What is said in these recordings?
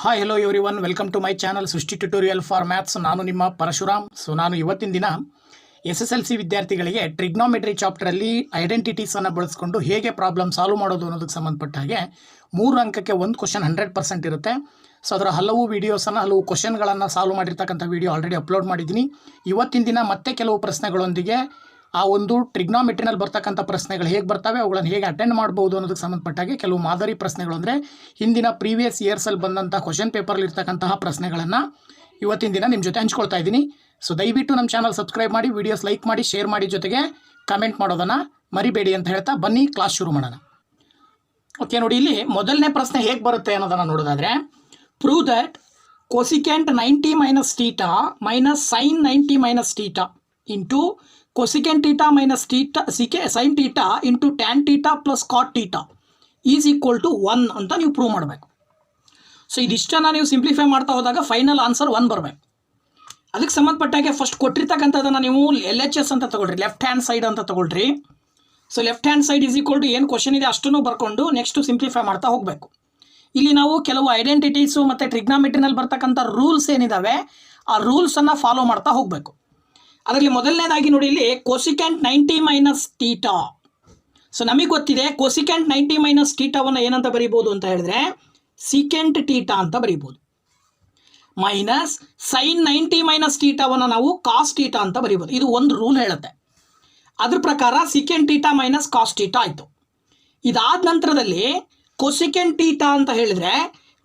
Hi hello everyone, welcome to my channel Srishti tutorial for maths. ನಾನು ನಿಮ್ಮ ಪರಶುರಾಮ್. ನಾನು ಇವತ್ತಿನ ದಿನ SSLC ವಿದ್ಯಾರ್ಥಿಗಳಿಗೆ ಟ್ರಿಗ್ನೋಮೆಟ್ರಿ ಚಾಪ್ಟರಲ್ಲಿ ಐಡೆಂಟಿಟೀಸನ್ನು ಬಳಸ್ಕೊಂಡು ಹೇಗೆ ಪ್ರಾಬ್ಲಮ್ ಸಾಲ್ವ್ ಮಾಡೋದು ಅನ್ನೋದಕ್ಕೆ ಸಂಬಂಧಪಟ್ಟ ಹಾಗೆ 3 ಅಂಕಕ್ಕೆ ಒಂದು ಕ್ವಶನ್ 100% ಇರುತ್ತೆ. ಸೊ ಅದರ ಹಲವು ವೀಡಿಯೋಸನ್ನು, ಹಲವು ಕ್ವಶನ್ಗಳನ್ನು ಸಾಲ್ವ್ ಮಾಡಿರ್ತಕ್ಕಂಥ ವೀಡಿಯೋ ಆಲ್ರೆಡಿ ಅಪ್ಲೋಡ್ ಮಾಡಿದ್ದೀನಿ. ಇವತ್ತಿನ ದಿನ ಮತ್ತೆ ಕೆಲವು ಪ್ರಶ್ನೆಗಳೊಂದಿಗೆ ಆ ಒಂದು ಟ್ರಿಗ್ನೋಮೆಟ್ರಿನಲ್ಲಿ ಬರ್ತಕ್ಕಂಥ ಪ್ರಶ್ನೆಗಳು ಹೇಗೆ ಬರ್ತವೆ, ಅವುಗಳನ್ನು ಹೇಗೆ ಅಟೆಂಡ್ ಮಾಡ್ಬೋದು ಅನ್ನೋದಕ್ಕೆ ಸಂಬಂಧಪಟ್ಟಾಗೆ ಕೆಲವು ಮಾದರಿ ಪ್ರಶ್ನೆಗಳು, ಅಂದರೆ ಹಿಂದಿನ ಪ್ರೀವಿಯಸ್ ಇಯರ್ಸಲ್ಲಿ ಬಂದಂಥ ಕ್ವಶನ್ ಪೇಪರಲ್ಲಿ ಇರ್ತಕ್ಕಂತಹ ಪ್ರಶ್ನೆಗಳನ್ನು ಇವತ್ತಿನ ದಿನ ನಿಮ್ಮ ಜೊತೆ ಹಂಚ್ಕೊಳ್ತಾ ಇದ್ದೀನಿ. ಸೊ ದಯವಿಟ್ಟು ನಮ್ಮ ಚಾನಲ್ ಸಬ್ಸ್ಕ್ರೈಬ್ ಮಾಡಿ, ವೀಡಿಯೋಸ್ ಲೈಕ್ ಮಾಡಿ, ಶೇರ್ ಮಾಡಿ, ಜೊತೆಗೆ ಕಮೆಂಟ್ ಮಾಡೋದನ್ನು ಮರಿಬೇಡಿ ಅಂತ ಹೇಳ್ತಾ ಬನ್ನಿ ಕ್ಲಾಸ್ ಶುರು ಮಾಡೋಣ. ಓಕೆ, ನೋಡಿ ಇಲ್ಲಿ ಮೊದಲನೇ ಪ್ರಶ್ನೆ ಹೇಗೆ ಬರುತ್ತೆ ಅನ್ನೋದನ್ನು ನೋಡೋದಾದರೆ, prove that cosecant 90 minus theta minus sine 90 minus theta into cosecant theta minus theta sine theta into tan theta plus cot theta is equal to 1 ಅಂತ ನೀವು ಪ್ರೂವ್ ಮಾಡಬೇಕು. ಸೊ ಇದಿಷ್ಟನ್ನು ನೀವು ಸಿಂಪ್ಲಿಫೈ ಮಾಡ್ತಾ ಹೋದಾಗ ಫೈನಲ್ ಆನ್ಸರ್ 1 ಬರಬೇಕು. ಅದಕ್ಕೆ ಸಂಬಂಧಪಟ್ಟಾಗೆ ಫಸ್ಟ್ ಕೊಟ್ಟಿರ್ತಕ್ಕಂಥದ್ದನ್ನು ನೀವು LHS ಅಂತ ತಗೊಳ್ರಿ, ಲೆಫ್ಟ್ ಹ್ಯಾಂಡ್ ಸೈಡ್ ಅಂತ ತಗೊಳ್ರಿ. So left hand side is equal to ಏನು ಕ್ವಶನ್ ಇದೆ ಅಷ್ಟನ್ನು ಬರ್ಕೊಂಡು ನೆಕ್ಸ್ಟು ಸಿಂಪ್ಲಿಫೈ ಮಾಡ್ತಾ ಹೋಗಬೇಕು. ಇಲ್ಲಿ ನಾವು ಕೆಲವು ಐಡೆಂಟಿಟೀಸು ಮತ್ತು ಟ್ರಿಗ್ನಾಮೆಟ್ರಿನಲ್ಲಿ ಬರ್ತಕ್ಕಂಥ ರೂಲ್ಸ್ ಏನಿದ್ದಾವೆ ಆ ರೂಲ್ಸನ್ನು ಫಾಲೋ ಮಾಡ್ತಾ ಹೋಗಬೇಕು. ಅದರಲ್ಲಿ ಮೊದಲನೇದಾಗಿ ನೋಡಿ, ಇಲ್ಲಿ ಕೊಸಿಕೆಂಟ್ 90 ಮೈನಸ್ ಟೀಟಾ. ಸೊ ನಮಗೆ ಗೊತ್ತಿದೆ ಕೊಸಿಕೆಂಟ್ 90 ಮೈನಸ್ ಟೀಟಾವನ್ನು ಏನಂತ ಬರೀಬೋದು ಅಂತ ಹೇಳಿದ್ರೆ ಸಿಕೆಂಟ್ ಟೀಟಾ ಅಂತ ಬರೀಬೋದು. ಮೈನಸ್ ಸೈನ್ 90 ಮೈನಸ್ ಟೀಟಾವನ್ನು ನಾವು ಕಾಸ್ ಟೀಟಾ ಅಂತ ಬರೀಬೋದು. ಇದು ಒಂದು ರೂಲ್ ಹೇಳುತ್ತೆ. ಅದ್ರ ಪ್ರಕಾರ secant theta minus cos theta ಆಯಿತು. ಇದಾದ ನಂತರದಲ್ಲಿ ಕೊಸಿಕೆಂಟ್ ಟೀಟಾ ಅಂತ ಹೇಳಿದರೆ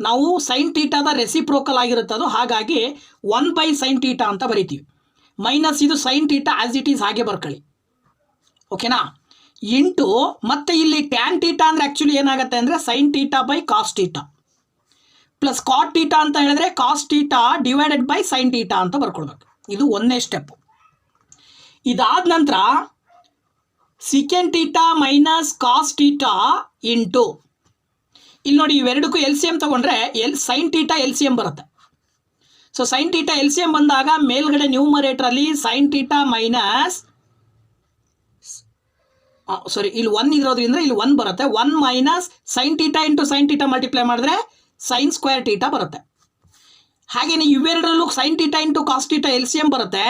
ನಾವು ಸೈನ್ ಟೀಟಾದ ರೆಸಿಪ್ರೋಕಲ್ ಆಗಿರುತ್ತೆ ಅದು, ಹಾಗಾಗಿ 1/sin ಟೀಟಾ ಅಂತ ಬರಿತೀವಿ. ಮೈನಸ್ ಇದು sine theta as it is ಹಾಗೆ ಬರ್ಕೊಳ್ಳಿ, ಓಕೆನಾ. ಇಂಟು ಮತ್ತೆ ಇಲ್ಲಿ ಟ್ಯಾನ್ ಟೀಟಾ ಅಂದರೆ ಆ್ಯಕ್ಚುಲಿ ಏನಾಗುತ್ತೆ ಅಂದರೆ sine theta by cos theta plus cot theta ಅಂತ ಹೇಳಿದ್ರೆ cos theta divided by sine theta ಅಂತ ಬರ್ಕೊಳ್ಬೇಕು. ಇದು ಒಂದನೇ ಸ್ಟೆಪ್ಪು. ಇದಾದ ನಂತರ secant theta minus cos theta into, ಇಲ್ಲಿ ನೋಡಿ ಇವೆರಡಕ್ಕೂ LCM ತೊಗೊಂಡ್ರೆ ಸೈನ್ ಟೀಟಾ LCM ಬರುತ್ತೆ. ಸೊ ಸೈನ್ ಟೀಟಾ LCM ಬಂದಾಗ ಮೇಲ್ಗಡೆ ನ್ಯೂಮರೇಟ್ರಲ್ಲಿ ಸೈನ್ ಟೀಟಾ ಮೈನಸ್ ಇಲ್ಲಿ 1 ಇರೋದ್ರಿಂದ ಇಲ್ಲಿ 1 ಬರುತ್ತೆ. 1 minus sine theta into sine theta multiply ಮಾಡಿದ್ರೆ ಸೈನ್ ಸ್ಕ್ವೇರ್ ಟೀಟಾ ಬರುತ್ತೆ. ಹಾಗೆಯೇ ಇವೆರಡರಲ್ಲೂ sine theta into cos theta LCM ಬರುತ್ತೆ.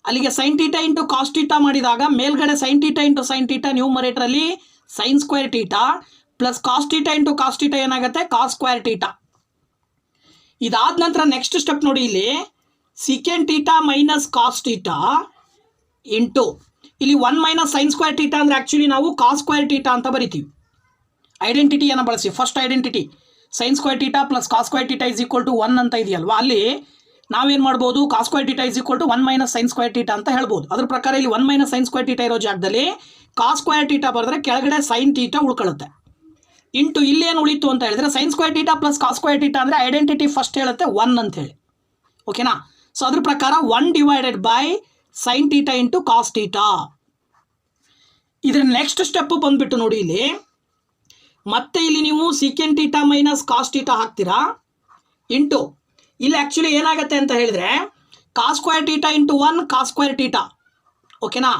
ಅಲ್ಲಿಗೆ sine theta into cos theta ಮಾಡಿದಾಗ ಮೇಲ್ಗಡೆ sine theta into sine theta ನ್ಯೂಮರೇಟ್ರಲ್ಲಿ sine square theta plus cos theta into cos theta ಏನಾಗುತ್ತೆ ಕಾಸ್ ಸ್ಕ್ವೇರ್ ಟೀಟಾ. ಇದಾದ ನಂತರ ನೆಕ್ಸ್ಟ್ ಸ್ಟೆಪ್ ನೋಡಿ, ಇಲ್ಲಿ secant theta minus cos theta into ಇಲ್ಲಿ 1 ಮೈನಸ್ ಸೈನ್ ಸ್ಕ್ವೇರ್ ಟೀಟಾ ಅಂದರೆ ಆ್ಯಕ್ಚುಲಿ ನಾವು ಕಾಸ್ ಸ್ಕ್ವೇರ್ ಟೀಟಾ ಅಂತ ಬರಿತೀವಿ. ಐಡೆಂಟಿಟಿಯನ್ನು ಬಳಸಿ first identity sine square theta plus cos square theta is equal to 1 ಅಂತ ಇದೆಯಲ್ವಾ, ಅಲ್ಲಿ ನಾವೇನು ಮಾಡ್ಬೋದು cos square theta is equal to 1 minus sine square theta ಅಂತ ಹೇಳ್ಬೋದು. ಅದ್ರ ಪ್ರಕಾರ ಇಲ್ಲಿ 1 ಮೈನಸ್ ಸೈನ್ ಸ್ಕ್ವೇರ್ ಟೀಟಾ ಇರೋ ಜಾಗದಲ್ಲಿ ಕಾಸ್ ಸ್ಕ್ವೇರ್ ಟೀಟಾ ಬರೆದ್ರೆ ಕೆಳಗಡೆ ಸೈನ್ ಟೀಟಾ ಉಳ್ಕೊಳ್ಳುತ್ತೆ. ಇಂಟು ಇಲ್ಲೇನು ಉಳಿತು ಅಂತ ಹೇಳಿದ್ರೆ sine square theta plus cos square theta ಅಂದರೆ ಐಡೆಂಟಿಟಿ ಫಸ್ಟ್ ಹೇಳುತ್ತೆ 1 ಅಂತ ಹೇಳಿ, ಓಕೆನಾ. ಸೊ ಅದ್ರ ಪ್ರಕಾರ 1 divided by sine theta into cos theta. ಇದರ ನೆಕ್ಸ್ಟ್ ಸ್ಟೆಪ್ ಬಂದುಬಿಟ್ಟು ನೋಡಿ, ಇಲ್ಲಿ ಮತ್ತೆ ಇಲ್ಲಿ ನೀವು secant theta minus cos theta ಹಾಕ್ತೀರಾ ಇಂಟು ಇಲ್ಲಿ ಆ್ಯಕ್ಚುಲಿ ಏನಾಗುತ್ತೆ ಅಂತ ಹೇಳಿದ್ರೆ cos square theta into 1 cos square theta, ಓಕೆನಾ,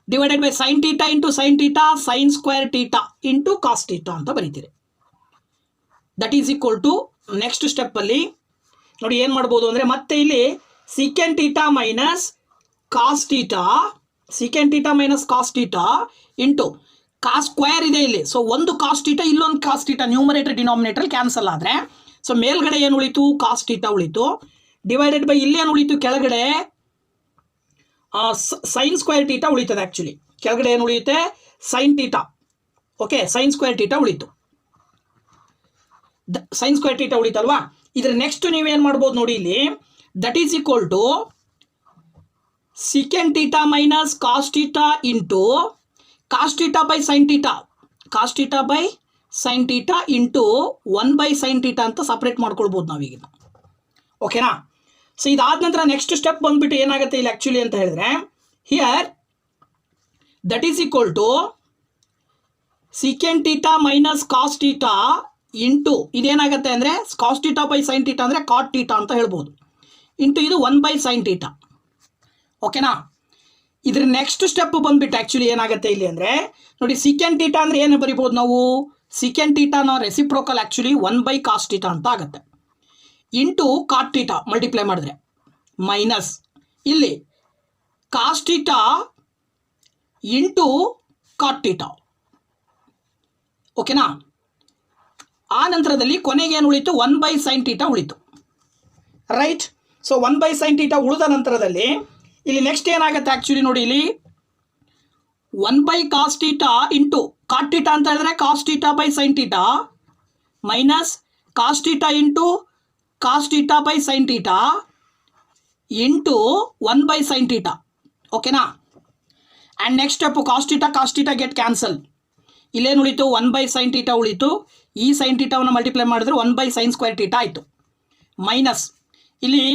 divided by sine theta into sine theta sine square theta into cos theta ಅಂತ ಬರೀತೀರಿ. That is equal to next ಸ್ಟೆಪ್ಪಲ್ಲಿ ನೋಡಿ ಏನು ಮಾಡ್ಬೋದು ಅಂದರೆ ಮತ್ತೆ ಇಲ್ಲಿ secant theta minus cos theta, secant theta minus cos theta into cos square ಇದೆ ಇಲ್ಲಿ. ಸೊ ಒಂದು ಕಾಸ್ ಟೀಟಾ ಇಲ್ಲೊಂದು cos theta numerator denominator cancel ಆದರೆ ಸೊ ಮೇಲ್ಗಡೆ ಏನು ಉಳಿತು ಕಾಸ್ ಟೀಟಾ ಉಳಿತು, ಡಿವೈಡೆಡ್ ಬೈ ಇಲ್ಲಿ ಏನು ಉಳಿತು ಕೆಳಗಡೆ ಸೈನ್ ಸ್ಕ್ವೇರ್ ಟೀಟಾ ಉಳಿತದೆ. ಆ್ಯಕ್ಚುಲಿ ಕೆಳಗಡೆ ಏನು ಉಳಿಯುತ್ತೆ sine theta, okay, sine square theta ಉಳಿತು, ಸೈನ್ ಸ್ಕ್ವೇರ್ ಟೀಟಾ ಉಳಿತಲ್ವಾ. ಇದ್ರ ನೆಕ್ಸ್ಟ್ ನೀವೇನು ಮಾಡ್ಬೋದು ನೋಡಿ, ಇಲ್ಲಿ that is equal to secant theta minus cos theta into cos theta by sine theta, cos theta by sine theta into 1/sin theta ಅಂತ separate ಮಾಡ್ಕೊಳ್ಬೋದು ನಾವೀಗ, ಓಕೆನಾ. ಸೊ ಇದಾದ ನಂತರ ನೆಕ್ಸ್ಟ್ ಸ್ಟೆಪ್ ಬಂದುಬಿಟ್ಟು ಏನಾಗುತ್ತೆ ಇಲ್ಲಿ ಆ್ಯಕ್ಚುಲಿ ಅಂತ ಹೇಳಿದ್ರೆ here that is equal to secant theta minus cos theta into ಇದೇನಾಗುತ್ತೆ ಅಂದರೆ cos theta by sine theta ಅಂದರೆ ಕಾಟ್ ಟೀಟಾ ಅಂತ ಹೇಳ್ಬೋದು, ಇಂಟು ಇದು 1/sin ಟೀಟಾ, ಓಕೆನಾ. ಇದ್ರ ನೆಕ್ಸ್ಟ್ ಸ್ಟೆಪ್ ಬಂದುಬಿಟ್ಟು ಆ್ಯಕ್ಚುಲಿ ಏನಾಗುತ್ತೆ ಇಲ್ಲಿ ಅಂದರೆ ನೋಡಿ ಸಿಕೆಂಟ್ ಟೀಟಾ ಅಂದರೆ ಏನು ಬರಿಬೋದು ನಾವು ಸಿಕೆಂಟ್ ಟೀಟಾನ ರೆಸಿಪ್ರೋಕಲ್ ಆ್ಯಕ್ಚುಲಿ 1/cos ಥೀಟಾ ಅಂತ ಆಗುತ್ತೆ. ಇಂಟು ಕಾಟ್ ಥೀಟಾ ಮಲ್ಟಿಪ್ಲೈ ಮಾಡಿದ್ರೆ ಮೈನಸ್ ಇಲ್ಲಿ cos theta into cot theta. ಓಕೆನಾ? ಆ ನಂತರದಲ್ಲಿ ಕೊನೆಗೆ ಏನು ಉಳಿತು? 1/sin ಥೀಟಾ ಉಳಿತು. ರೈಟ್. ಸೊ 1/sin ಥೀಟಾ ಉಳಿದ ನಂತರದಲ್ಲಿ ಇಲ್ಲಿ ನೆಕ್ಸ್ಟ್ ಏನಾಗುತ್ತೆ ಆ್ಯಕ್ಚುಲಿ ನೋಡಿ, ಇಲ್ಲಿ 1/cos theta into cot theta ಅಂತ ಹೇಳಿದ್ರೆ cos theta by sine theta minus cos theta into cos theta by sine theta into 1/sin theta. ಓಕೆನಾ? And next step cos theta get cancel. ಇಲ್ಲೇನು ಉಳಿತು? 1/sin theta ಉಳಿತು. ಈ sign ಥೀಟಾವನ್ನು multiply ಮಾಡಿದ್ರೆ 1/sin² theta ಆಯಿತು. ಮೈನಸ್ ಇಲ್ಲಿ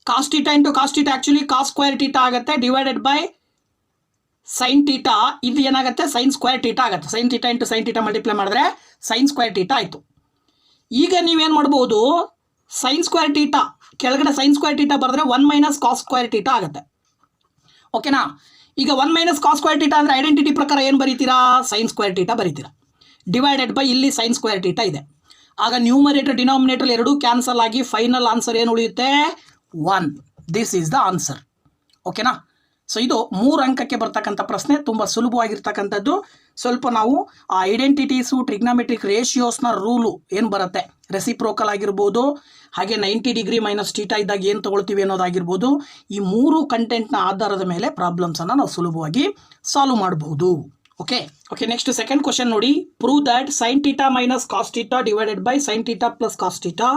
cos theta into cos theta actually cos² theta ಆಗುತ್ತೆ ಡಿವೈಡೆಡ್ ಬೈ ಸೈನ್ ಥೀಟಾ. ಇದು ಏನಾಗುತ್ತೆ? sin² ಥೀಟಾ ಆಗುತ್ತೆ. Sine theta into sine theta multiply ಮಾಡಿದ್ರೆ sin² ಥೀಟಾ ಆಯಿತು. ಈಗ ನೀವೇನು ಮಾಡ್ಬೋದು? sin² ಥೀಟಾ ಕೆಳಗಡೆ sin² ಥೀಟಾ ಬರೆದ್ರೆ 1 - cos² ಥೀಟಾ ಆಗುತ್ತೆ. ಓಕೆನಾ? ಈಗ 1 - cos² ಥೀಟಾ ಅಂದರೆ ಐಡೆಂಟಿಟಿ ಪ್ರಕಾರ ಏನು ಬರೀತೀರಾ? sin² ಥೀಟಾ ಬರೀತೀರಾ ಡಿವೈಡೆಡ್ ಬೈ ಇಲ್ಲಿ sin² ಥೀಟಾ ಇದೆ. ಆಗ ನ್ಯೂಮರೇಟರ್ ಡಿನಾಮಿನೇಟರ್ ಎರಡೂ ಕ್ಯಾನ್ಸಲ್ ಆಗಿ ಫೈನಲ್ ಆನ್ಸರ್ ಏನು ಉಳಿಯುತ್ತೆ? 1. This is the answer. ಓಕೆನಾ? ಸೊ ಇದು 3 ಅಂಕಕ್ಕೆ ಬರ್ತಕ್ಕಂಥ ಪ್ರಶ್ನೆ, ತುಂಬ ಸುಲಭವಾಗಿರ್ತಕ್ಕಂಥದ್ದು. ಸ್ವಲ್ಪ ನಾವು ಆ ಐಡೆಂಟಿಟೀಸು ಟ್ರಿಗ್ನಾಮೆಟ್ರಿಕ್ ರೇಷಿಯೋಸ್ನ ರೂಲು ಏನು ಬರುತ್ತೆ, ರೆಸಿಪ್ರೋಕಲ್ ಆಗಿರ್ಬೋದು, ಹಾಗೆ 90 ಡಿಗ್ರಿ ಮೈನಸ್ ಥೀಟಾ ಇದ್ದಾಗ ಏನು ತೊಗೊಳ್ತೀವಿ ಅನ್ನೋದಾಗಿರ್ಬೋದು, ಈ 3 ಕಂಟೆಂಟ್ನ ಆಧಾರದ ಮೇಲೆ ಪ್ರಾಬ್ಲಮ್ಸನ್ನು ನಾವು ಸುಲಭವಾಗಿ ಸಾಲ್ವ್ ಮಾಡಬಹುದು. ಓಕೆ. ನೆಕ್ಸ್ಟ್ ಸೆಕೆಂಡ್ ಕ್ವಶನ್ ನೋಡಿ. Prove that sin theta minus cos theta divided by sin theta plus cos theta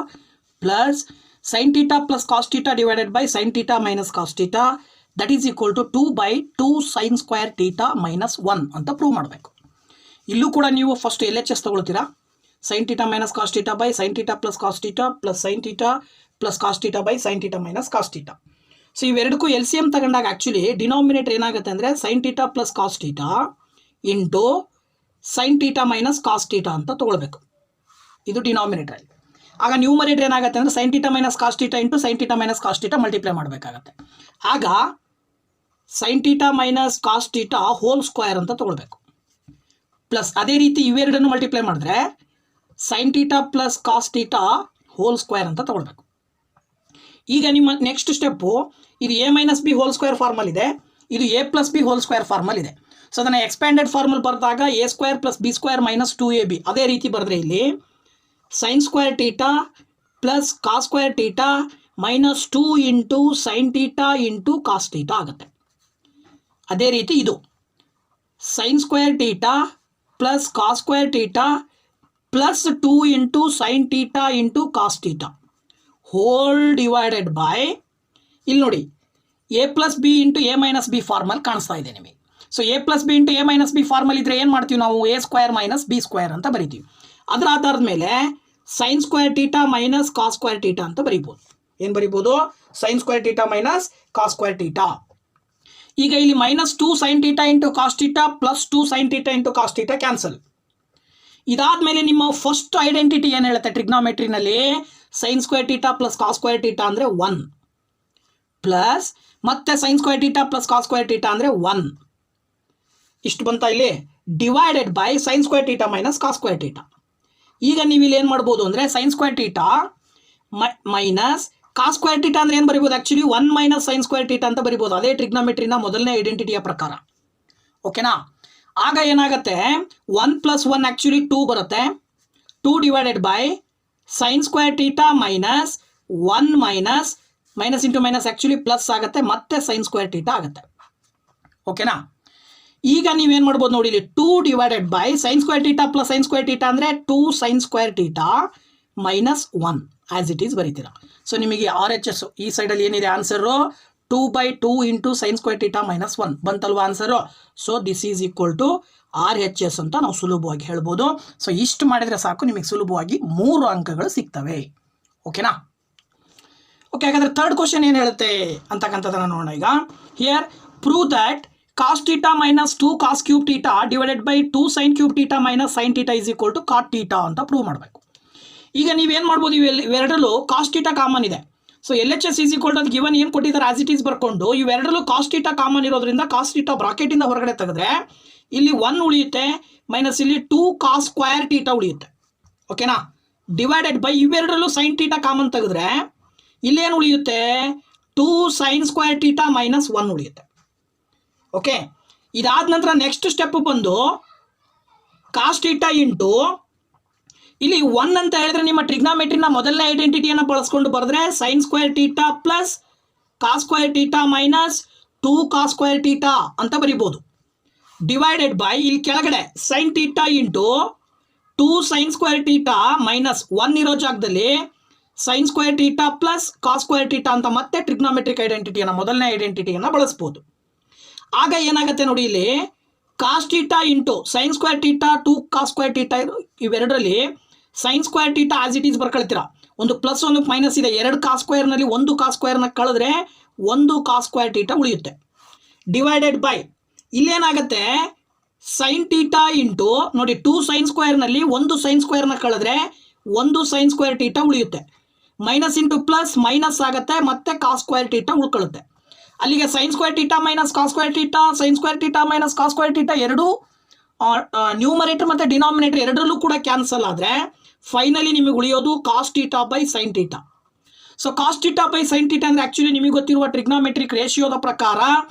plus sin theta plus cos theta divided by sin theta minus cos theta that is equal to 2/2 sin² theta minus 1 ಅಂತ prove ಮಾಡಬೇಕು. ಇಲ್ಲೂ ಕೂಡ ನೀವು first LHS ತಗೊಳ್ತೀರಾ. sin theta minus cos theta by sin theta plus cos theta plus sin theta plus cos theta by sin theta minus cos theta. So ಇವೆರಡಕ್ಕೂ LCM ತಗೊಂಡಾಗ actually denominator ಏನಾಗುತ್ತೆ ಅಂದರೆ sin theta plus cos theta into sin theta minus cos theta ಅಂತ ತೊಗೊಳ್ಬೇಕು. ಇದು denominator. ಆಗ numerator ಏನಾಗುತ್ತೆ ಅಂದರೆ sin theta minus cos theta into sin theta minus cos theta multiply ಮಾಡಬೇಕಾಗತ್ತೆ. ಆಗ sin theta minus cos theta whole square ಅಂತ ತೊಗೊಳ್ಬೇಕು. ಪ್ಲಸ್ ಅದೇ ರೀತಿ ಇವೆರಡನ್ನು ಮಲ್ಟಿಪ್ಲೈ ಮಾಡಿದ್ರೆ sin theta plus cos theta whole square ಅಂತ ತೊಗೊಳ್ಬೇಕು. ಈಗ ನಿಮ್ಮ ನೆಕ್ಸ್ಟ್ ಸ್ಟೆಪ್ಪು, ಇದು a - b whole square formal ಇದೆ, ಇದು a + b whole square formal ಇದೆ. ಸೊ ಅದನ್ನು ಎಕ್ಸ್ಪ್ಯಾಂಡೆಡ್ ಫಾರ್ಮಲ್ ಬರೆದಾಗ a² + b² - 2ab. ಅದೇ ರೀತಿ ಬರೆದ್ರೆ ಇಲ್ಲಿ sin² theta plus cos² theta minus 2 into sin theta into cos theta ಆಗುತ್ತೆ. ಅದೇ ರೀತಿ ಇದು sin² theta plus cos² theta plus 2 into sin theta into cos theta whole divided by, ಇಲ್ಲಿ ನೋಡಿ a + b into a - b formula ಕಾಣಿಸ್ತಾ ಇದೆ ನಿಮಗೆ. So a + b into a - b formula ಇದ್ದರೆ ಏನು ಮಾಡ್ತೀವಿ ನಾವು? a² - b² ಅಂತ ಬರಿತೀವಿ. ಅದರ ಆಧಾರದ ಮೇಲೆ sin² theta minus cos² theta ಅಂತ ಬರಿಬೋದು. ಏನು ಬರಿಬೋದು? sin² theta minus cos² theta. ಈಗ ಇಲ್ಲಿ -2 sin theta into cos theta plus 2 sin theta into cos theta cancel. ಇದಾದಮೇಲೆ ನಿಮ್ಮ ಫಸ್ಟ್ ಐಡೆಂಟಿಟಿ ಏನು ಹೇಳುತ್ತೆ ಟ್ರಿಗ್ನಾಮೆಟ್ರಿನಲ್ಲಿ? sin² theta plus cos² theta ಅಂದರೆ 1 ಪ್ಲಸ್ ಮತ್ತೆ sin² theta plus cos² theta ಅಂದರೆ 1. ಇಷ್ಟು ಬಂತ ಇಲ್ಲಿ divided by sin² theta minus cos² theta. ಈಗ ನೀವು ಇಲ್ಲಿ ಏನು ಮಾಡ್ಬೋದು ಅಂದರೆ sin² theta minus cos² theta ಅಂದರೆ ಏನು ಬರಿಬೋದು? ಆ್ಯಕ್ಚುಲಿ 1 - sin² ಥೀಟಾ ಅಂತ ಬರಿಬೋದು. ಅದೇ ಟ್ರಿಗ್ನಾಮೆಟ್ರಿನ ಮೊದಲನೇ ಐಡೆಂಟಿಟಿಯ ಪ್ರಕಾರ. ಓಕೆನಾ? ಆಗ ಏನಾಗುತ್ತೆ? 1 + 1 ಆ್ಯಕ್ಚುಲಿ 2 ಬರುತ್ತೆ. 2 divided by sin² theta minus 1 minus into minus actually plus ಆಗುತ್ತೆ, ಮತ್ತೆ sin² ಥೀಟಾ ಆಗುತ್ತೆ. ಓಕೆನಾ? ಈಗ ನೀವೇನು ಮಾಡ್ಬೋದು ನೋಡಿ, ಇಲ್ಲಿ 2 divided by sin² theta plus sin² theta ಅಂದರೆ 2 sin² theta minus 1 as it is ಬರೀತೀರಾ. ಸೊ ನಿಮಗೆ RHS ಈ ಸೈಡಲ್ಲಿ ಏನಿದೆ answer? 2/2 into sin² theta minus 1 ಬಂತಲ್ವ answer? So this is equal to RHS ಅಂತ ನಾವು ಸುಲಭವಾಗಿ ಹೇಳ್ಬೋದು. ಸೊ ಇಷ್ಟು ಮಾಡಿದರೆ ಸಾಕು, ನಿಮಗೆ ಸುಲಭವಾಗಿ 3 ಅಂಕಗಳು ಸಿಗ್ತವೆ. ಓಕೆನಾ? ಓಕೆ, ಹಾಗಾದರೆ ಥರ್ಡ್ ಕ್ವಶನ್ ಏನು ಹೇಳುತ್ತೆ ಅಂತಕ್ಕಂಥದ್ದನ್ನು ನೋಡೋಣ. ಈಗ here prove that cos theta minus 2 cos³ theta divided by 2 sin³ theta minus sin theta is equal to cot theta ಅಂತ ಪ್ರೂವ್ ಮಾಡಬೇಕು. ಈಗ ನೀವೇನು ಮಾಡ್ಬೋದು? ಇವೆರಡರಲ್ಲೂ ಕಾಸ್ ಥೀಟಾ ಕಾಮನ್ ಇದೆ. So L H S is equal to ಅದು given ಏನು ಕೊಟ್ಟಿದ್ದಾರೆ ಆಸ್ ಇಟ್ ಈಸ್ ಬರ್ಕೊಂಡು ಇವೆರಡರಲ್ಲೂ ಕಾಸ್ ಟೀಟಾ ಕಾಮನ್ ಇರೋದ್ರಿಂದ ಕಾಸ್ ಟೀಟಾ ಬ್ರಾಕೆಟಿಂದ ಹೊರಗಡೆ ತೆಗೆದ್ರೆ ಇಲ್ಲಿ 1 ಉಳಿಯುತ್ತೆ ಮೈನಸ್ ಇಲ್ಲಿ 2 ಕಾಸ್ ಸ್ಕ್ವೇರ್ ಟೀಟಾ ಉಳಿಯುತ್ತೆ. ಓಕೆನಾ, ಡಿವೈಡೆಡ್ ಬೈ ಇವೆರಡರಲ್ಲೂ ಸೈನ್ ಟೀಟಾ ಕಾಮನ್ ತೆಗೆದ್ರೆ ಇಲ್ಲೇನು ಉಳಿಯುತ್ತೆ 2 ಸೈನ್ ಸ್ಕ್ವೇರ್ ಟೀಟಾ ಮೈನಸ್ 1 ಉಳಿಯುತ್ತೆ. ಓಕೆ, ಇದಾದ ನಂತರ ನೆಕ್ಸ್ಟ್ ಸ್ಟೆಪ್ ಬಂದು ಕಾಸ್ ಟೀಟಾ ಇಂಟು ಇಲ್ಲಿ 1 ಅಂತ ಹೇಳಿದ್ರೆ ನಿಮ್ಮ ಟ್ರಿಗ್ನಾಮೆಟ್ರಿನ ಮೊದಲನೇ ಐಡೆಂಟಿಟಿಯನ್ನು ಬಳಸ್ಕೊಂಡು ಬರೆದ್ರೆ sine square theta plus cos square theta minus 2 cos square theta ಅಂತ ಬರಿಬೋದು. ಡಿವೈಡೆಡ್ ಬೈ ಇಲ್ಲಿ ಕೆಳಗಡೆ sine theta into 2 sine square theta minus 1 ಇರೋ ಜಾಗದಲ್ಲಿ sine square theta plus cos square theta ಅಂತ ಮತ್ತೆ ಟ್ರಿಗ್ನಾಮೆಟ್ರಿಕ್ ಐಡೆಂಟಿಟಿಯನ್ನು ಮೊದಲನೇ ಐಡೆಂಟಿಟಿಯನ್ನು ಬಳಸ್ಬೋದು. ಆಗ ಏನಾಗುತ್ತೆ ನೋಡಿ, ಇಲ್ಲಿ cos theta into sine square theta 2 cos square theta ಇವೆರಡರಲ್ಲಿ sine square theta as it is ಬರ್ಕೊಳ್ತೀರಾ. ಒಂದು ಪ್ಲಸ್ ಒಂದು ಮೈನಸ್ ಇದೆ, 2 ಕಾಸ್ ಸ್ಕ್ವೇರ್ನಲ್ಲಿ 1 ಕಾಸ್ ಸ್ಕ್ವೇರ್ನ ಕಳೆದ್ರೆ 1 ಕಾಸ್ ಸ್ಕ್ವೇರ್ ಟೀಟಾ ಉಳಿಯುತ್ತೆ. ಡಿವೈಡೆಡ್ ಬೈ ಇಲ್ಲೇನಾಗುತ್ತೆ ಸೈನ್ ಟೀಟಾ ಇಂಟು ನೋಡಿ 2 ಸೈನ್ ಸ್ಕ್ವೇರ್ನಲ್ಲಿ 1 ಸೈನ್ ಸ್ಕ್ವೇರ್ನ ಕಳೆದ್ರೆ 1 ಸೈನ್ ಸ್ಕ್ವೇರ್ ಟೀಟಾ ಉಳಿಯುತ್ತೆ. ಮೈನಸ್ ಇಂಟು ಪ್ಲಸ್ ಮೈನಸ್ ಆಗುತ್ತೆ, ಮತ್ತೆ ಕಾಸ್ ಸ್ಕ್ವೇರ್ ಟೀಟಾ ಉಳ್ಕೊಳ್ಳುತ್ತೆ. ಅಲ್ಲಿಗೆ sine square theta minus cos square theta, sine square theta minus cos square theta ಎರಡೂ ನ್ಯೂಮರೇಟರ್ ಮತ್ತು ಡಿನಾಮಿನೇಟರ್ ಎರಡರಲ್ಲೂ ಕೂಡ ಕ್ಯಾನ್ಸಲ್ ಆದರೆ ಫೈನಲಿ ನಿಮಗೆ ಉಳಿಯೋದು cos theta by sine theta. So cos theta by sine theta ಅಂದರೆ ಆ್ಯಕ್ಚುಲಿ ನಿಮಗೆ ಗೊತ್ತಿರುವ ಟ್ರಿಗ್ನಾಮೆಟ್ರಿಕ್ ರೇಷಿಯೋದ ಪ್ರಕಾರ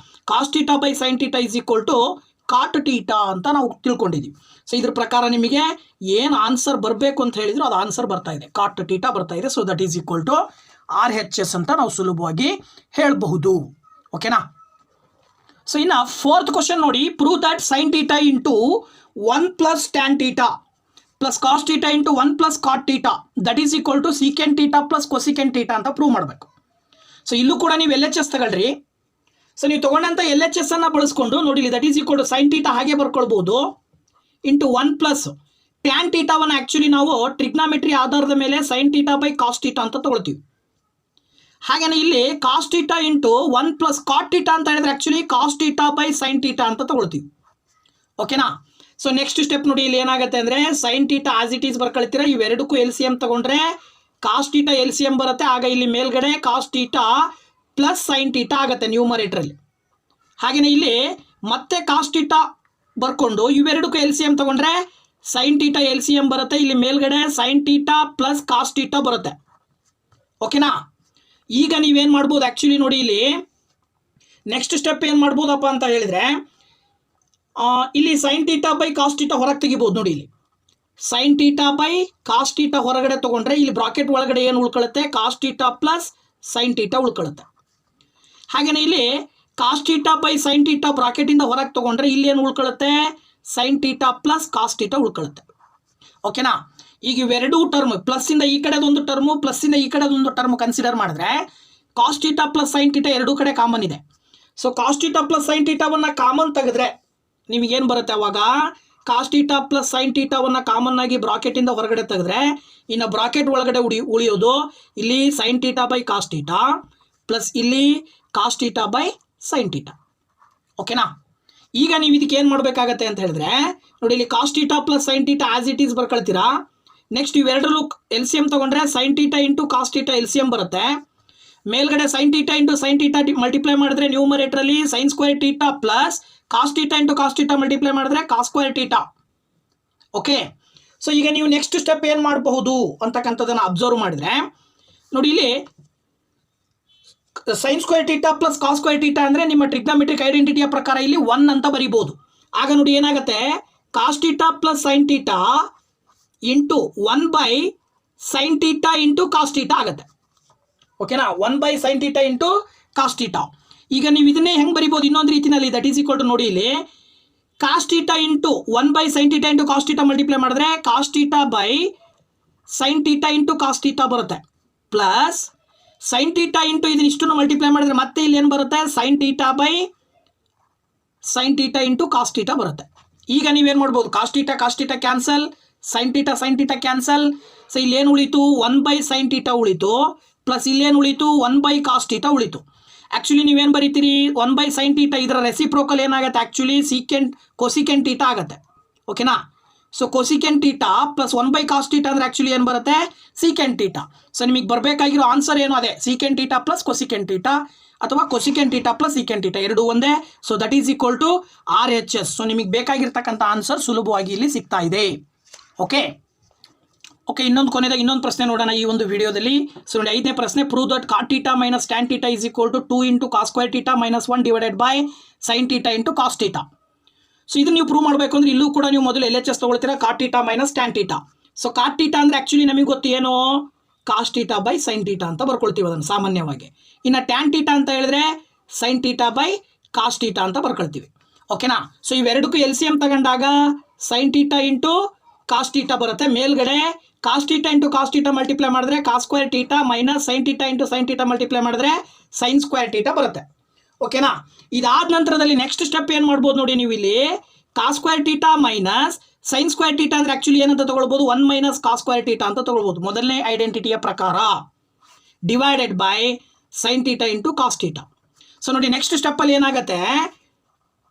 cos theta by sine theta is equal to cot theta ಅಂತ ನಾವು ತಿಳ್ಕೊಂಡಿದ್ದೀವಿ. ಸೊ ಇದ್ರ ಪ್ರಕಾರ ನಿಮಗೆ ಏನು ಆನ್ಸರ್ ಬರಬೇಕು ಅಂತ ಹೇಳಿದ್ರು ಅದು ಆನ್ಸರ್ ಬರ್ತಾ ಇದೆ, ಕಾಟ್ ಟೀಟಾ ಬರ್ತಾ ಇದೆ. So that is equal to RHS ಅಂತ ನಾವು ಸುಲಭವಾಗಿ ಹೇಳಬಹುದು. ಓಕೆನಾ. ಸೊ ಇನ್ನು 4th ಕ್ವಶನ್ ನೋಡಿ, prove that sine theta into 1 plus tan theta plus cos theta into 1 plus cot theta that is equal to secant theta plus cosecant theta ಅಂತ prove ಮಾಡಬೇಕು. So ಇಲ್ಲೂ ಕೂಡ ನೀವು LHS ತಗೊಳ್ರಿ. ಸೊ ನೀವು ತೊಗೊಂಡಂಥ LHS ಅನ್ನು ಬಳಸ್ಕೊಂಡು ನೋಡಿ, that is equal to sine theta ಹಾಗೆ ಬರ್ಕೊಳ್ಬೋದು ಇಂಟು 1 ಪ್ಲಸ್ ಟ್ಯಾನ್ ಟೀಟಾವನ್ನು ಆ್ಯಕ್ಚುಲಿ ನಾವು ಟ್ರಿಗ್ನಾಮೆಟ್ರಿ ಆಧಾರದ ಮೇಲೆ sine theta by cos theta ಅಂತ ತೊಗೊಳ್ತೀವಿ. ಹಾಗೆಯೇ ಇಲ್ಲಿ cos theta into 1 plus cot theta ಅಂತ ಹೇಳಿದ್ರೆ actually cos theta by sine theta ಅಂತ ತೊಗೊಳ್ತೀವಿ. ಓಕೆನಾ. ಸೊ ನೆಕ್ಸ್ಟ್ ಸ್ಟೆಪ್ ನೋಡಿ, ಇಲ್ಲಿ ಏನಾಗುತ್ತೆ ಅಂದರೆ sine theta as it is ಬರ್ಕೊಳ್ತೀರ. ಇವೆರಡಕ್ಕೂ LCM ತಗೊಂಡ್ರೆ ಕಾಸ್ ಟೀಟಾ LCM ಬರುತ್ತೆ. ಆಗ ಇಲ್ಲಿ ಮೇಲ್ಗಡೆ cos theta plus sine theta ಆಗುತ್ತೆ ನ್ಯೂಮರೇಟ್ರಲ್ಲಿ. ಹಾಗೆಯೇ ಇಲ್ಲಿ ಮತ್ತೆ ಕಾಸ್ ಟೀಟಾ ಬರ್ಕೊಂಡು ಇವೆರಡಕ್ಕೂ LCM ತಗೊಂಡ್ರೆ ಸೈನ್ ಟೀಟಾ LCM ಬರುತ್ತೆ. ಇಲ್ಲಿ ಮೇಲ್ಗಡೆ sine theta plus cos theta ಬರುತ್ತೆ. ಓಕೆನಾ. ಈಗ ನೀವೇನು ಮಾಡ್ಬೋದು ಆ್ಯಕ್ಚುಲಿ ನೋಡಿ, ಇಲ್ಲಿ ನೆಕ್ಸ್ಟ್ ಸ್ಟೆಪ್ ಏನು ಮಾಡ್ಬೋದಪ್ಪ ಅಂತ ಹೇಳಿದರೆ ಇಲ್ಲಿ sine theta by cos theta ಹೊರಗೆ ತೆಗಿಬೋದು. ನೋಡಿ, ಇಲ್ಲಿ sine theta by cos theta ಹೊರಗಡೆ ತೊಗೊಂಡ್ರೆ ಇಲ್ಲಿ ಬ್ರಾಕೆಟ್ ಒಳಗಡೆ ಏನು ಉಳ್ಕೊಳ್ಳುತ್ತೆ, cos theta plus sine theta ಉಳ್ಕೊಳ್ಳುತ್ತೆ. ಹಾಗೆಯೇ ಇಲ್ಲಿ cos theta by sine theta ಬ್ರಾಕೆಟಿಂದ ಹೊರಗೆ ತೊಗೊಂಡ್ರೆ ಇಲ್ಲಿ ಏನು ಉಳ್ಕೊಳ್ಳುತ್ತೆ, sine theta plus cos theta ಉಳ್ಕೊಳ್ಳುತ್ತೆ. ಓಕೆನಾ. ಈಗ ಇವೆರಡೂ ಟರ್ಮ್ ಪ್ಲಸ್ಸಿಂದ ಈ ಕಡೆದೊಂದು ಟರ್ಮು ಪ್ಲಸ್ಸಿಂದ ಈ ಕಡೆದೊಂದು ಟರ್ಮ್ ಕನ್ಸಿಡರ್ ಮಾಡಿದ್ರೆ cos theta plus sine theta ಎರಡೂ ಕಡೆ ಕಾಮನ್ ಇದೆ. So cos theta plus sine ಟೀಟಾವನ್ನು ಕಾಮನ್ ತೆಗೆದ್ರೆ ನಿಮಗೇನು ಬರುತ್ತೆ, ಅವಾಗ ಕಾಸ್ ಟೀಟಾ ಪ್ಲಸ್ ಸೈನ್ ಟೀಟಾವನ್ನು ಕಾಮನ್ ಆಗಿ ಬ್ರಾಕೆಟಿಂದ ಹೊರಗಡೆ ತೆಗೆದ್ರೆ ಇನ್ನು ಬ್ರಾಕೆಟ್ ಒಳಗಡೆ ಉಳಿಯೋದು ಇಲ್ಲಿ sine theta by cos theta plus ಇಲ್ಲಿ cos theta by sine theta. ಓಕೆನಾ. ಈಗ ನೀವು ಇದಕ್ಕೆ ಏನು ಮಾಡಬೇಕಾಗತ್ತೆ ಅಂತ ಹೇಳಿದ್ರೆ ನೋಡಿ, ಇಲ್ಲಿ cos theta plus sine theta as it is ಬರ್ಕೊಳ್ತೀರಾ. ನೆಕ್ಸ್ಟ್ ಇವೆರಡರಲ್ಲೂ LCM ತೊಗೊಂಡ್ರೆ sine theta into cos theta LCM ಬರುತ್ತೆ. ಮೇಲ್ಗಡೆ sine theta into sine theta multiply ಮಾಡಿದ್ರೆ ನ್ಯೂಮರೇಟ್ರಲ್ಲಿ sine square theta plus cos theta into cos theta multiply ಮಾಡಿದ್ರೆ cos square theta. Okay. So ಈಗ ನೀವು ನೆಕ್ಸ್ಟ್ ಸ್ಟೆಪ್ ಏನು ಮಾಡಬಹುದು ಅಂತಕ್ಕಂಥದ್ದನ್ನು ಅಬ್ಸರ್ವ್ ಮಾಡಿದ್ರೆ ನೋಡಿ, ಇಲ್ಲಿ sine square theta plus cos square theta ಅಂದರೆ ನಿಮ್ಮ ಟ್ರಿಗ್ನಾಮೆಟ್ರಿಕ್ ಐಡೆಂಟಿಟಿಯ ಪ್ರಕಾರ ಇಲ್ಲಿ 1 ಅಂತ ಬರಿಬೋದು. ಆಗ ನೋಡಿ ಏನಾಗುತ್ತೆ, cos theta plus sine theta into 1 by sine theta into cos theta ಆಗುತ್ತೆ. ಓಕೆನಾ. 1 by sine theta into cos theta. ಈಗ ನೀವು ಇದನ್ನೇ ಹೆಂಗೆ ಬರಿಬೋದು ಇನ್ನೊಂದು ರೀತಿಯಲ್ಲಿ, ದಟ್ ಈಸ್ ಈಕ್ವಲ್ ಟು ನೋಡಿ, ಇಲ್ಲಿ cos theta into 1 by sine theta into cos theta multiply ಮಾಡಿದ್ರೆ cos theta by sine theta into cos theta ಬರುತ್ತೆ. ಪ್ಲಸ್ ಸೈನ್ ಟೀಟಾ ಇಂಟು ಇದನ್ನಿಷ್ಟನ್ನು ಮಲ್ಟಿಪ್ಲೈ ಮಾಡಿದ್ರೆ ಮತ್ತೆ ಇಲ್ಲಿ ಏನು ಬರುತ್ತೆ, sine theta by sine theta into cos theta ಬರುತ್ತೆ. ಈಗ ನೀವೇನು ಮಾಡ್ಬೋದು, cos theta cancel, sine theta cancel. So ಇಲ್ಲೇನು ಉಳಿತು, 1 ಬೈ ಸೈನ್ ಟೀಟಾ ಉಳಿತು ಪ್ಲಸ್ ಇಲ್ಲೇನು ಉಳಿತು, 1 ಬೈ ಕಾಸ್ ಟೀಟಾ ಉಳಿತು. ಆ್ಯಕ್ಚುಲಿ ನೀವೇನು ಬರೀತೀರಿ, 1 ಬೈ ಸೈನ್ ಟೀಟಾ ಇದರ ರೆಸಿಪ್ರೋಕಲ್ ಏನಾಗುತ್ತೆ, ಆ್ಯಕ್ಚುಲಿ ಕೊಸಿಕೆಂಟ್ ಟೀಟಾ ಆಗುತ್ತೆ. ಓಕೆನಾ. So cosecant theta plus 1/cos theta ಅಂದರೆ ಆ್ಯಕ್ಚುಲಿ ಏನು ಬರುತ್ತೆ ಸೀಕೆಂಟ್ ಟೀಟಾ. ಸೊ ನಿಮಗೆ ಬರಬೇಕಾಗಿರೋ ಆನ್ಸರ್ ಏನು ಅದೇ secant theta plus cosecant theta ಅಥವಾ cosecant theta plus secant theta ಎರಡೂ ಒಂದೇ. So that is equal to RHS. So ನಿಮಗೆ ಬೇಕಾಗಿರ್ತಕ್ಕಂಥ ಆನ್ಸರ್ ಸುಲಭವಾಗಿ ಇಲ್ಲಿ ಸಿಗ್ತಾ ಇದೆ. ಓಕೆ, ಇನ್ನೊಂದು ಕೊನೆಯದಾಗ ಇನ್ನೊಂದು ಪ್ರಶ್ನೆ ನೋಡೋಣ ಈ ಒಂದು ವಿಡಿಯೋದಲ್ಲಿ. ಸೊ ನೋಡಿ 5ನೇ ಪ್ರಶ್ನೆ, prove that cot theta minus tan theta is equal to 2 × cos square theta minus 1 divided by sine theta into cos theta. So ಇದು ನೀವು ಪ್ರೂವ್ ಮಾಡಬೇಕು ಅಂದರೆ ಇಲ್ಲೂ ಕೂಡ ನೀವು ಮೊದಲು LHS ತೊಗೊಳ್ತೀರಾ, cot theta minus tan theta. So cot theta ಅಂದರೆ ಆ್ಯಕ್ಚುಲಿ ನಮಗೆ ಗೊತ್ತು ಏನು cos theta by sine theta ಅಂತ ಬರ್ಕೊಳ್ತೀವಿ ಅದನ್ನು ಸಾಮಾನ್ಯವಾಗಿ. ಇನ್ನು ಟ್ಯಾನ್ ಟೀಟಾ ಅಂತ ಹೇಳಿದ್ರೆ sine theta by cos theta ಅಂತ ಬರ್ಕೊಳ್ತೀವಿ. ಓಕೆನಾ. ಸೊ ಇವೆರಡಕ್ಕೂ LCM ತಗೊಂಡಾಗ sine theta into cos theta ಬರುತ್ತೆ. ಮೇಲ್ಗಡೆ cos theta into cos theta multiply ಮಾಡಿದ್ರೆ cos square theta minus sine theta into sine theta multiply ಮಾಡಿದ್ರೆ ಸೈನ್ ಸ್ಕ್ವೇರ್ ಟೀಟಾ ಬರುತ್ತೆ. ಓಕೆನಾ. ಇದಾದ ನಂತರದಲ್ಲಿ ನೆಕ್ಸ್ಟ್ ಸ್ಟೆಪ್ ಏನು ಮಾಡ್ಬೋದು ನೋಡಿ, ನೀವು ಇಲ್ಲಿ cos square theta minus sine square theta ಅಂದರೆ ಆ್ಯಕ್ಚುಲಿ ಏನಂತ ತೊಗೊಳ್ಬೋದು 1 - cos ಸ್ಕ್ವೇರ್ ಟೀಟಾ ಅಂತ ತೊಗೊಳ್ಬೋದು ಮೊದಲನೇ ಐಡೆಂಟಿಟಿಯ ಪ್ರಕಾರ, divided by sine theta into cos theta. So ನೋಡಿ ನೆಕ್ಸ್ಟ್ ಸ್ಟೆಪ್ಪಲ್ಲಿ ಏನಾಗುತ್ತೆ,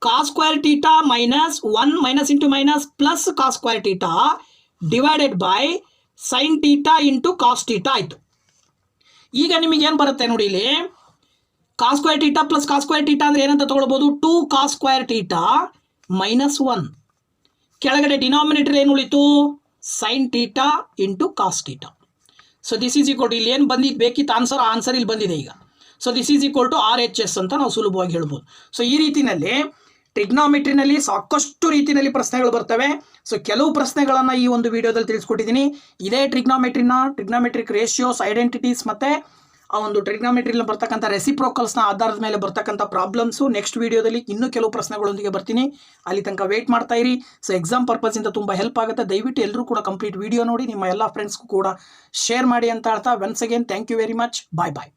cos square theta minus 1 minus into minus plus cos square theta divided by sine theta into cos theta ಆಯಿತು. ಈಗ ನಿಮಗೇನು ಬರುತ್ತೆ ನೋಡಿ, ಇಲ್ಲಿ cos square theta plus cos square theta ಅಂದರೆ ಏನಂತ ತೊಗೊಳ್ಬೋದು 2 cos ಸ್ಕ್ವೇರ್ ಟೀಟಾ ಮೈನಸ್ 1. ಕೆಳಗಡೆ ಡಿನಾಮಿನೇಟರ್ ಏನು ಉಳಿತು sine theta into cos theta. So this is equal to ಇಲ್ಲಿ ಏನು ಬಂದಿದ್ದು ಬೇಕಿತ್ತು ಆನ್ಸರ್ ಇಲ್ಲಿ ಬಂದಿದೆ ಈಗ. So this is equal to RHS ಅಂತ ನಾವು ಸುಲಭವಾಗಿ ಹೇಳ್ಬೋದು. ಸೊ ಈ ರೀತಿಯಲ್ಲಿ ಟ್ರಿಗ್ನಾಮೆಟ್ರಿನಲ್ಲಿ ಸಾಕಷ್ಟು ರೀತಿಯಲ್ಲಿ ಪ್ರಶ್ನೆಗಳು ಬರ್ತವೆ. ಸೊ ಕೆಲವು ಪ್ರಶ್ನೆಗಳನ್ನು ಈ ಒಂದು ವಿಡಿಯೋದಲ್ಲಿ ತಿಳಿಸ್ಕೊಟ್ಟಿದ್ದೀನಿ. ಇದೇ ಟ್ರಿಗ್ನಾಮೆಟ್ರಿಕ್ ರೇಷಿಯೋಸ್, ಐಡೆಂಟಿಟೀಸ್ ಮತ್ತು ಆ ಒಂದು ಟ್ರಿಗ್ನಾಮೆಟ್ರಿಯಲ್ಲಿ ಬರ್ತಕ್ಕಂಥ ರೆಸಿಪ್ರೋಕಲ್ಸ್ನ ಆಧಾರದ ಮೇಲೆ ಬರ್ತಕ್ಕಂಥ ಪ್ರಾಬ್ಲಮ್ಸು ನೆಕ್ಸ್ಟ್ ವಿಡಿಯೋದಲ್ಲಿ ಇನ್ನೂ ಕೆಲವು ಪ್ರಶ್ನೆಗಳೊಂದಿಗೆ ಬರ್ತೀನಿ. ಅಲ್ಲಿ ತನಕ ವೇಟ್ ಮಾಡ್ತಾ ಇರಿ. ಸೊ ಎಕ್ಸಾಮ್ ಪರ್ಪಸಿಂದ ತುಂಬ ಹೆಲ್ಪ್ ಆಗುತ್ತೆ. ದಯವಿಟ್ಟು ಎಲ್ಲರೂ ಕೂಡ ಕಂಪ್ಲೀಟ್ ವಿಡಿಯೋ ನೋಡಿ ನಿಮ್ಮ ಎಲ್ಲ ಫ್ರೆಂಡ್ಸ್ಗೂ ಕೂಡ ಶೇರ್ ಮಾಡಿ ಅಂತ ಹೇಳ್ತಾ once again thank you very much. Bye bye.